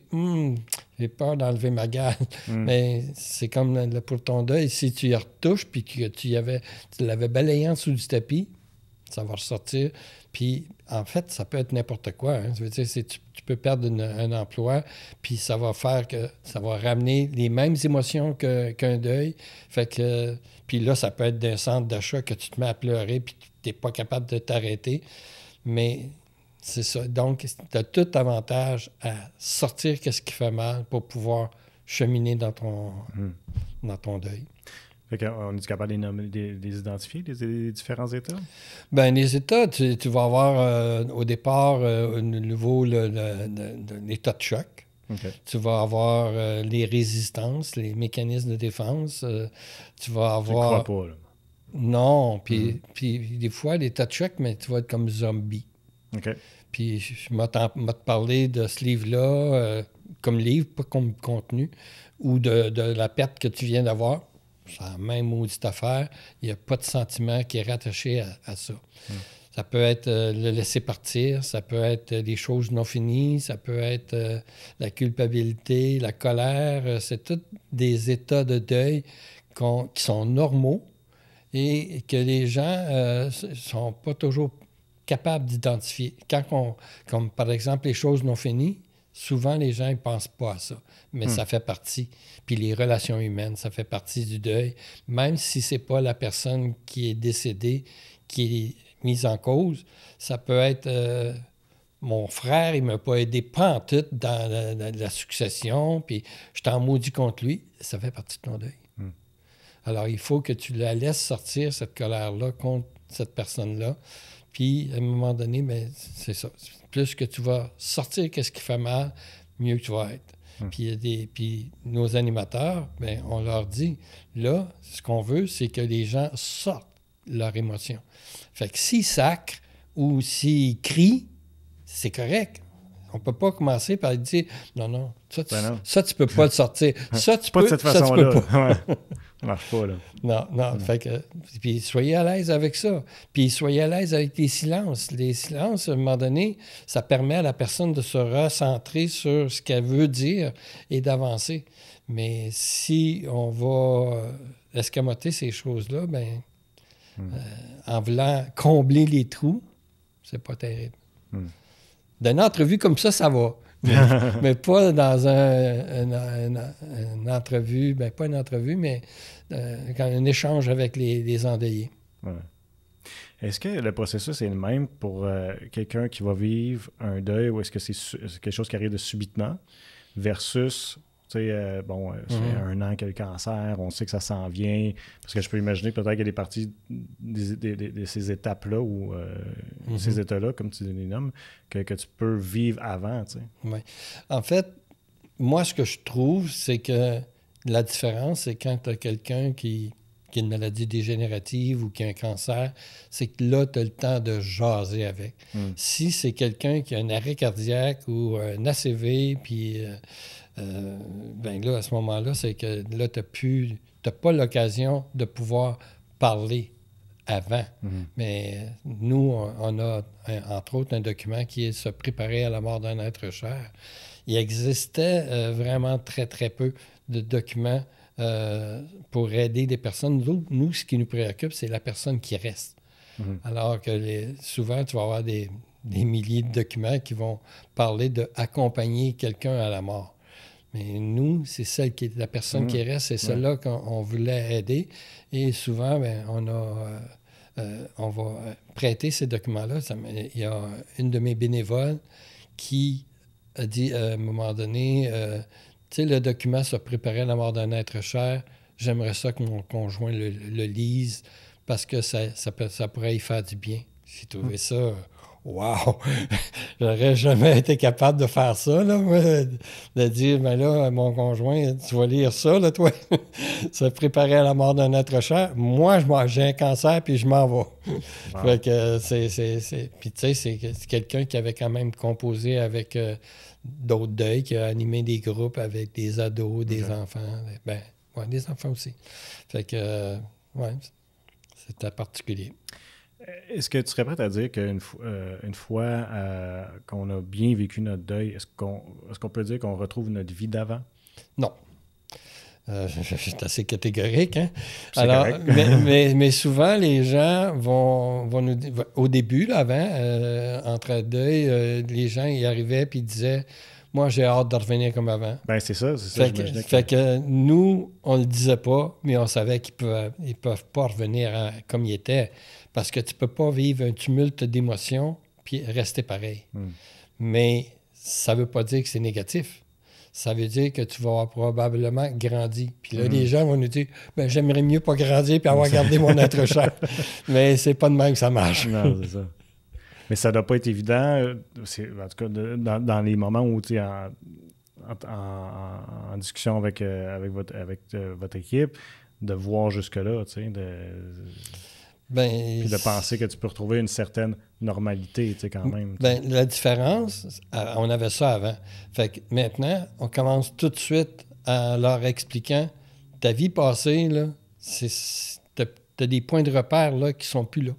j'ai peur d'enlever ma gale. Mais c'est comme pour ton deuil, si tu y retouches puis que tu l'avais balayé en dessous du tapis, ça va ressortir. Puis, en fait, ça peut être n'importe quoi. Hein. Ça veut dire, tu peux perdre un emploi, puis ça va faire que ça va ramener les mêmes émotions qu'un deuil. Fait que, puis là, ça peut être d'un centre d'achat que tu te mets à pleurer, puis tu n'es pas capable de t'arrêter. Mais c'est ça. Donc, tu as tout avantage à sortir ce qui fait mal pour pouvoir cheminer dans ton deuil. Fait qu'on est capable de les identifier, les différents états? Bien, les états, tu vas avoir au départ au niveau l'état de choc. Tu vas avoir les résistances, les mécanismes de défense. Tu vas avoir... Tu crois pas, là? Non. Puis des fois, l'état de choc, mais tu vas être comme zombie. OK. Puis je m'ai parlé de ce livre-là, comme livre, pas comme contenu, ou de la perte que tu viens d'avoir. C'est la même maudite affaire. Il n'y a pas de sentiment qui est rattaché à ça. Ça peut être le laisser partir, ça peut être les choses non finies, ça peut être la culpabilité, la colère. C'est tous des états de deuil qui sont normaux et que les gens ne sont pas toujours capables d'identifier. Comme par exemple les choses non finies, souvent, les gens ne pensent pas à ça, mais ça fait partie. Puis les relations humaines, ça fait partie du deuil. Même si ce n'est pas la personne qui est décédée qui est mise en cause, ça peut être mon frère, il ne m'a pas aidé pantoute dans la succession, puis je t'en maudis contre lui. Ça fait partie de ton deuil. Alors, il faut que tu la laisses sortir, cette colère-là, contre cette personne-là. Puis, à un moment donné, bien, c'est ça. Plus que tu vas sortir qu'est-ce qui fait mal, mieux que tu vas être. Puis nos animateurs, bien, on leur dit, là, ce qu'on veut, c'est que les gens sortent leur émotion. Fait que s'ils sacrent ou s'ils crient, c'est correct. On ne peut pas commencer par dire, non, ça, tu peux pas le sortir. Ça, tu pas peux, de cette ça, tu façon-là. peux pas. Ça marche pas, là. Non. Fait que, puis soyez à l'aise avec ça. Puis soyez à l'aise avec les silences. Les silences, à un moment donné, ça permet à la personne de se recentrer sur ce qu'elle veut dire et d'avancer. Mais si on va escamoter ces choses-là, bien, en voulant combler les trous, c'est pas terrible. D'une entrevue comme ça va. mais pas dans une entrevue, ben pas une entrevue, mais un échange avec les endeuillés. Ouais. Est-ce que le processus est le même pour quelqu'un qui va vivre un deuil ou est-ce que c'est quelque chose qui arrive de subitement versus, tu sais, c'est 1 an qu'il y a le cancer, on sait que ça s'en vient, parce que je peux imaginer que peut-être qu'il y a des parties de ces étapes-là ou ces états-là, comme tu les nommes, que tu peux vivre avant, tu sais. Oui. En fait, moi, ce que je trouve, c'est que la différence, c'est quand tu as quelqu'un qui a une maladie dégénérative ou qui a un cancer, c'est que là, tu as le temps de jaser avec. Si c'est quelqu'un qui a un arrêt cardiaque ou un ACV, puis ben là, à ce moment-là, c'est que là, tu n'as pas l'occasion de pouvoir parler avant. Mais nous, on a, entre autres, un document qui est se préparer à la mort d'un être cher. Il existait vraiment très, très peu de documents pour aider des personnes. Nous, ce qui nous préoccupe, c'est la personne qui reste. Alors que souvent, tu vas avoir des milliers de documents qui vont parler d'accompagner quelqu'un à la mort. Mais nous, c'est la personne qui reste, c'est celle-là qu'on voulait aider. Et souvent, ben, on va prêter ces documents-là. Il y a une de mes bénévoles qui a dit à un moment donné, tu sais, le document se préparer à la mort d'un être cher, j'aimerais ça que mon conjoint le lise parce que ça pourrait y faire du bien. J'ai trouvé ça... Wow! J'aurais jamais été capable de faire ça, là, moi, de dire, ben là, mon conjoint, tu vas lire ça, là, toi, se préparer à la mort d'un être cher. Moi, j'ai un cancer, puis je m'en vais. Wow. Fait que puis tu sais, c'est quelqu'un qui avait quand même composé avec d'autres deuils, qui a animé des groupes avec des ados, des enfants. Ben, ouais, des enfants aussi. Fait que, ouais, c'était particulier. Est-ce que tu serais prêt à dire qu'une fois qu'on a bien vécu notre deuil, est-ce qu'on peut dire qu'on retrouve notre vie d'avant? Non. C'est assez catégorique. Hein? Alors, mais souvent, les gens vont nous dire, au début, là, avant, entre deuil, les gens y arrivaient et disaient « Moi, j'ai hâte de revenir comme avant. » Bien, c'est ça. Fait que nous, on ne le disait pas, mais on savait qu'ils ne peuvent pas revenir comme ils étaient. Parce que tu ne peux pas vivre un tumulte d'émotions puis rester pareil. Mais ça ne veut pas dire que c'est négatif. Ça veut dire que tu vas avoir probablement grandi. Puis là, les gens vont nous dire ben, j'aimerais mieux pas grandir puis avoir gardé mon être cher. Mais c'est pas de même que ça marche. Non, c'est ça. Mais ça ne doit pas être évident. En tout cas, dans les moments où tu es en discussion avec votre équipe, de voir jusque-là, tu sais, puis de penser que tu peux retrouver une certaine normalité, tu sais, quand même. Ben, la différence, on avait ça avant. Fait que maintenant, on commence tout de suite en leur expliquant ta vie passée, là, t'as des points de repère là, qui sont plus là.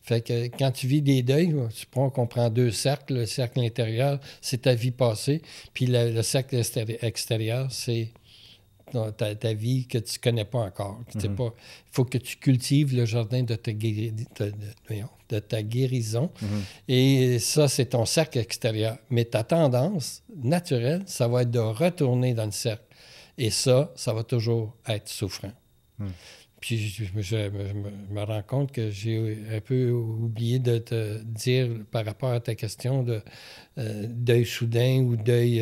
Fait que quand tu vis des deuils, on comprend 2 cercles. Le cercle intérieur, c'est ta vie passée. Puis le cercle extérieur, c'est ta vie que tu ne connais pas encore. Il faut que tu cultives le jardin de ta guérison. Et ça, c'est ton cercle extérieur. Mais ta tendance naturelle, ça va être de retourner dans le cercle. Et ça va toujours être souffrant. Puis je me rends compte que j'ai un peu oublié de te dire par rapport à ta question de deuil soudain ou deuil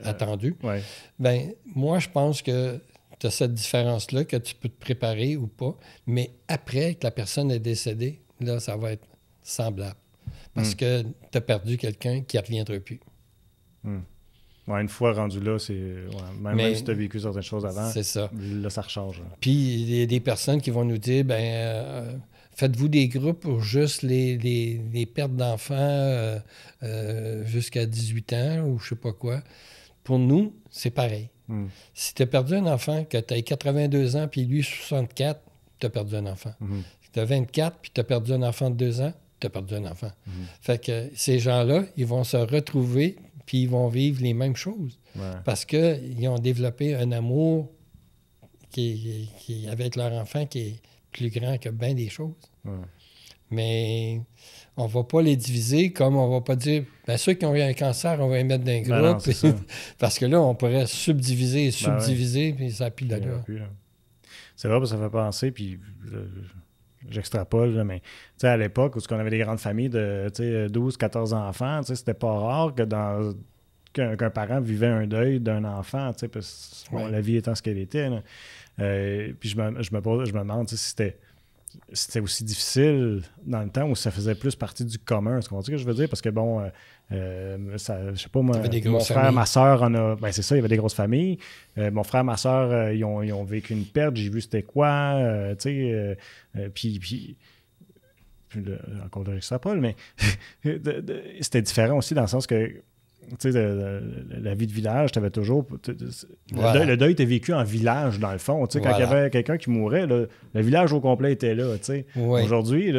attendu. Ouais. Bien, moi, je pense que tu as cette différence-là, que tu peux te préparer ou pas, mais après que la personne est décédée, là, ça va être semblable. Parce que tu as perdu quelqu'un qui ne reviendra plus. Ouais, une fois rendu là, c'est même si tu as vécu certaines choses avant, c'est ça. Là, ça rechange. Puis, il y a des personnes qui vont nous dire, faites-vous des groupes pour juste les pertes d'enfants jusqu'à 18 ans ou je sais pas quoi. Pour nous, c'est pareil. Si tu as perdu un enfant, que tu as 82 ans, puis lui 64, tu as perdu un enfant. Si tu as 24, puis tu as perdu un enfant de 2 ans, tu as perdu un enfant. Fait que ces gens-là, ils vont se retrouver, puis ils vont vivre les mêmes choses. Parce qu'ils ont développé un amour qui avec leur enfant qui est plus grand que bien des choses. Mais on ne va pas les diviser comme on ne va pas dire ceux qui ont eu un cancer, on va les mettre dans un groupe. Non, c'est ça. Parce que là, on pourrait subdiviser, puis ça n'a plus d'allure. C'est vrai, parce que ça fait penser, puis j'extrapole, là, mais à l'époque où on avait des grandes familles de 12, 14 enfants, c'était pas rare que qu'un parent vivait un deuil d'un enfant, parce que la vie étant ce qu'elle était. Puis je me demande si c'était aussi difficile dans le temps où ça faisait plus partie du commun. Est-ce qu'on dit que je veux dire? Parce que je sais pas, mon frère, ma soeur en a. Ben c'est ça, il y avait des grosses familles. Mon frère, ma soeur, ils ont vécu une perte, j'ai vu c'était quoi. Puis encore de Paul, mais c'était différent aussi dans le sens que la vie de village, tu avais toujours. Le deuil était vécu en village, dans le fond. Quand il y avait quelqu'un qui mourait, le village au complet était là. Aujourd'hui,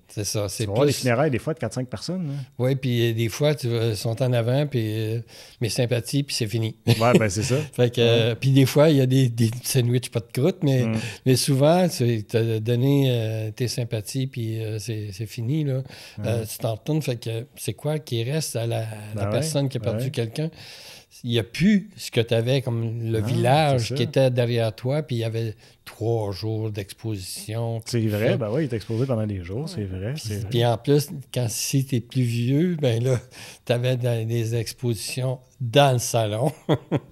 c'est ça. Tu vas voir les funérailles des fois de 4-5 personnes. Oui, puis des fois, ils sont en avant, puis mes sympathies, puis c'est fini. Oui, ben c'est ça. Fait que, puis des fois, il y a des sandwichs pas de croûte, mais souvent, tu as donné tes sympathies, puis c'est fini. Là. Tu t'en retournes, fait que c'est quoi qui reste à la personne qui a perdu quelqu'un? Il n'y a plus ce que tu avais comme le village qui était derrière toi, puis il y avait 3 jours d'exposition. C'est vrai, ben oui, il est exposé pendant des jours, c'est vrai. Puis en plus, si tu es plus vieux, ben là, tu avais des expositions dans le salon.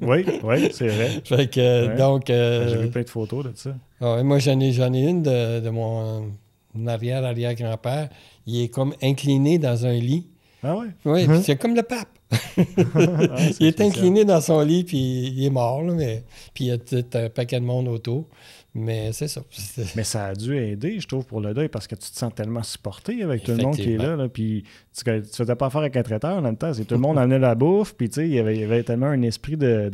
oui, c'est vrai. Fait que, donc... J'ai vu plein de photos de ça. Moi, j'en ai une de mon arrière-arrière-grand-père. Il est comme incliné dans un lit. Ah ouais? Oui, c'est comme le pape. Il est incliné dans son lit, puis il est mort, là, puis il y a tout un paquet de monde autour. Mais c'est ça. Mais ça a dû aider, je trouve, pour le deuil, parce que tu te sens tellement supporté avec tout le monde qui est là. Puis tu ne faisais pas affaire avec un traiteur en même temps. Tout le monde amenait la bouffe, puis il y avait tellement un esprit de...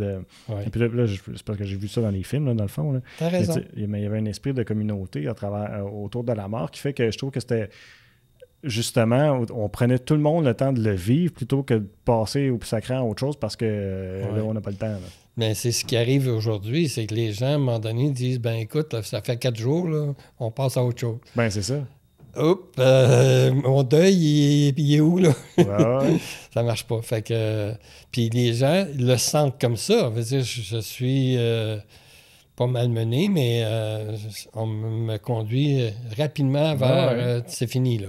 Et puis là, c'est parce que j'ai vu ça dans les films, là, dans le fond. Là. T'as raison. Mais il y avait un esprit de communauté autour de la mort qui fait que je trouve que c'était... Justement, on prenait tout le monde le temps de le vivre plutôt que de passer au plus sacré à autre chose parce que là, on n'a pas le temps. Là. Mais c'est ce qui arrive aujourd'hui, c'est que les gens, à un moment donné, disent écoute, là, ça fait 4 jours, là, on passe à autre chose. C'est ça. Oups, mon deuil, il est où, là? Ouais. Ça marche pas. Fait que... Puis les gens le sentent comme ça. Je veux dire, je suis... pas malmené, mais on me conduit rapidement vers c'est fini, là.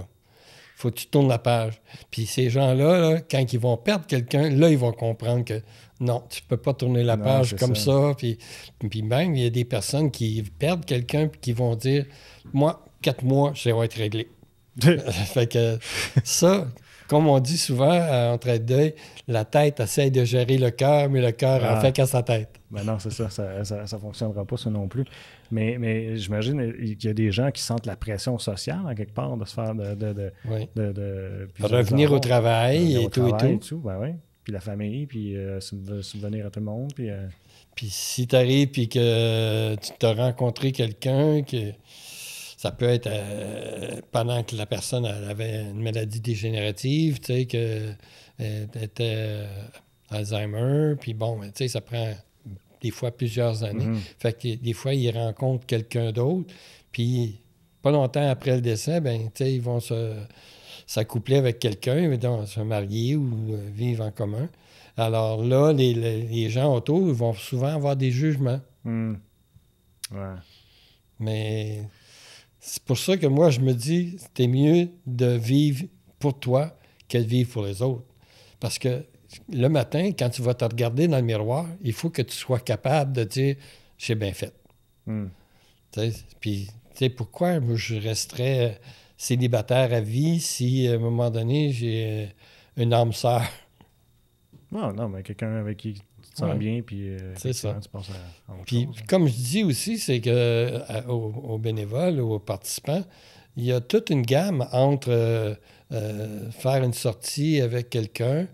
Faut que tu tournes la page. Puis ces gens-là, là, quand ils vont perdre quelqu'un, là, ils vont comprendre que non, tu peux pas tourner la page comme ça. Puis même, il y a des personnes qui perdent quelqu'un puis qui vont dire « Moi, 4 mois, ça va être réglé. » Fait que ça... Comme on dit souvent en trait de deuil, la tête essaie de gérer le cœur, mais le cœur en fait qu'à sa tête. Non, c'est ça. Ça fonctionnera pas, ça non plus. Mais j'imagine qu'il y a des gens qui sentent la pression sociale, en quelque part, de se faire revenir au travail et tout. Puis la famille, puis subvenir à tout le monde. Puis si tu arrives et que tu as rencontré quelqu'un qui... Ça peut être pendant que la personne avait une maladie dégénérative, tu sais, qu'elle était Alzheimer, puis bon, tu sais, ça prend des fois plusieurs années. Fait que des fois, ils rencontrent quelqu'un d'autre, puis pas longtemps après le décès, tu sais, ils vont s'accoupler avec quelqu'un, ils vont se marier ou vivre en commun. Alors là, les gens autour vont souvent avoir des jugements. Mais... C'est pour ça que moi, je me dis, c'est mieux de vivre pour toi que de vivre pour les autres. Parce que le matin, quand tu vas te regarder dans le miroir, il faut que tu sois capable de dire « j'ai bien fait ». Puis, tu sais, pourquoi je resterais célibataire à vie si, à un moment donné, j'ai une âme sœur? Non, mais quelqu'un avec qui... Tu te sens bien, puis c'est ça. Tu passes à autre puis, chose. Comme je dis aussi, c'est qu'aux bénévoles, aux participants, il y a toute une gamme entre faire une sortie avec quelqu'un,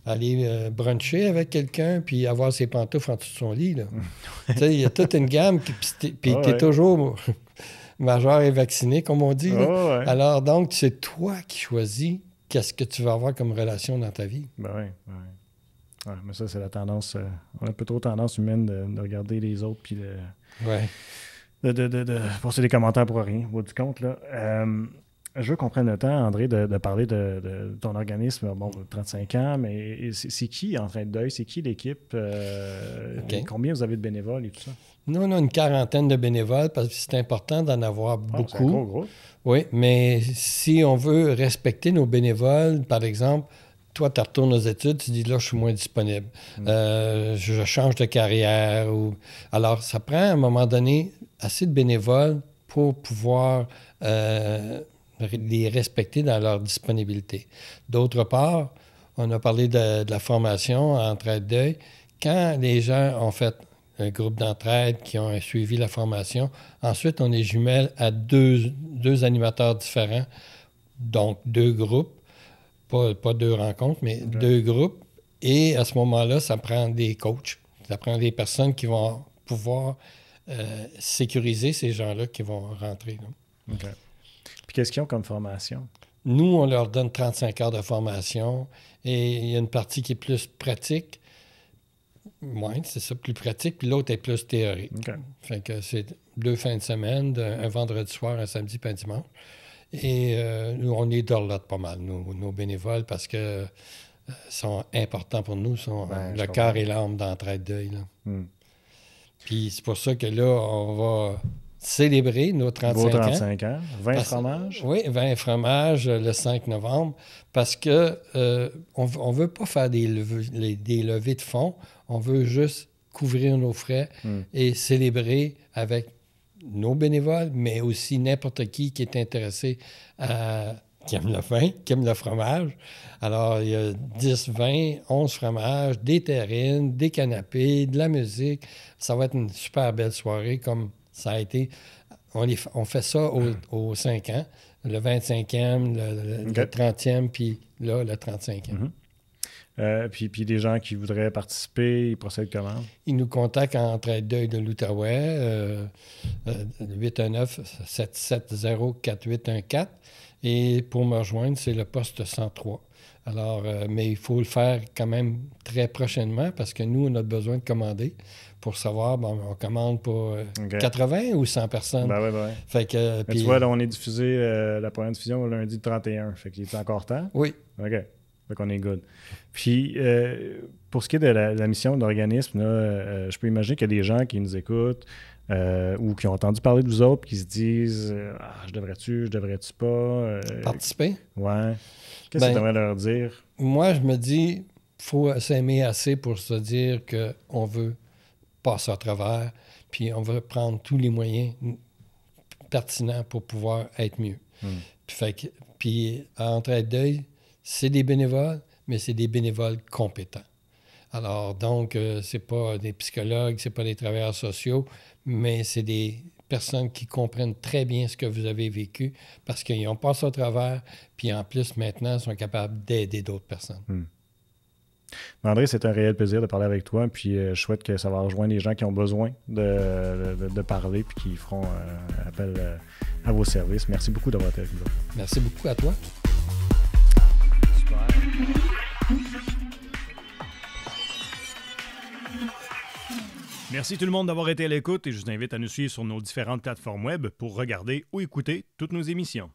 aller bruncher avec quelqu'un, puis avoir ses pantoufles en dessous de son lit. Il y a toute une gamme, puis tu es toujours majeur et vacciné, comme on dit. Alors, donc, c'est toi qui choisis qu'est-ce que tu vas avoir comme relation dans ta vie. Ouais, mais ça, c'est la tendance. On a un peu trop tendance humaine de regarder les autres puis de poster des commentaires pour rien, au bout du compte. Là. Je veux qu'on prenne le temps, André, de parler de ton organisme. Bon, 35 ans, mais c'est qui en train de deuil? C'est qui l'équipe? Okay. Combien vous avez de bénévoles et tout ça? Nous, on a une quarantaine de bénévoles parce que c'est important d'en avoir beaucoup. C'est un gros groupe. Oui, mais si on veut respecter nos bénévoles, par exemple, toi, tu retournes aux études, tu dis là, je suis moins disponible. Je change de carrière. Alors, ça prend à un moment donné assez de bénévoles pour pouvoir les respecter dans leur disponibilité. D'autre part, on a parlé de la formation Entraide-Deuil. Quand les gens ont fait un groupe d'entraide qui ont suivi la formation, ensuite, on est jumelles à deux animateurs différents, donc 2 groupes, pas 2 rencontres, mais 2 groupes. Et à ce moment-là, ça prend des coachs, ça prend des personnes qui vont pouvoir sécuriser ces gens-là qui vont rentrer. Là. OK. Puis qu'est-ce qu'ils ont comme formation? Nous, on leur donne 35 heures de formation et il y a une partie qui est plus pratique. Oui, c'est ça, plus pratique, puis l'autre est plus théorique. Okay. Fait que c'est 2 fins de semaine, un vendredi soir, un samedi, puis un dimanche. Et nous, on les dorlote pas mal, nos bénévoles, parce que sont importants pour nous, sont le cœur et l'âme d'Entraide-Deuil. Puis c'est pour ça que là, on va célébrer nos 35 ans. 20 fromages? Oui, 20 fromages le 5 novembre, parce que on ne veut pas faire des levées de fonds, on veut juste couvrir nos frais et célébrer avec nos bénévoles, mais aussi n'importe qui est intéressé qui aime le vin, qui aime le fromage. Alors, il y a 10, 20, 11 fromages, des terrines, des canapés, de la musique. Ça va être une super belle soirée comme ça a été. On fait ça aux 5 ans, le 25e, le 30e, puis là, le 35e. Puis des gens qui voudraient participer, ils procèdent comment? Ils nous contactent en Entraide-Deuil de l'Outaouais, 819-770-4814. Et pour me rejoindre, c'est le poste 103. Alors, mais il faut le faire quand même très prochainement parce que nous, on a besoin de commander pour savoir, bon, on commande pour 80 ou 100 personnes. Ben oui. Fait que, puis, tu vois, là, on est diffusé la première diffusion lundi 31. Fait qu'il est encore temps? Oui. OK. Fait qu'on est good. Puis, pour ce qui est de la mission de l'organisme, je peux imaginer qu'il y a des gens qui nous écoutent ou qui ont entendu parler de vous autres qui se disent je devrais-tu pas participer? Ouais. Qu'est-ce que tu devrais leur dire? Moi, je me dis, il faut s'aimer assez pour se dire qu'on veut passer à travers, puis on veut prendre tous les moyens pertinents pour pouvoir être mieux. Puis, à Entraide-Deuil, c'est des bénévoles, mais c'est des bénévoles compétents. Alors, donc, c'est pas des psychologues, c'est pas des travailleurs sociaux, mais c'est des personnes qui comprennent très bien ce que vous avez vécu parce qu'ils ont passé au travers, puis en plus, maintenant, ils sont capables d'aider d'autres personnes. André, c'est un réel plaisir de parler avec toi, puis je souhaite que ça va rejoindre les gens qui ont besoin de parler, puis qui feront appel à vos services. Merci beaucoup d'avoir été avec nous. Merci beaucoup à toi. Merci tout le monde d'avoir été à l'écoute et je vous invite à nous suivre sur nos différentes plateformes web pour regarder ou écouter toutes nos émissions.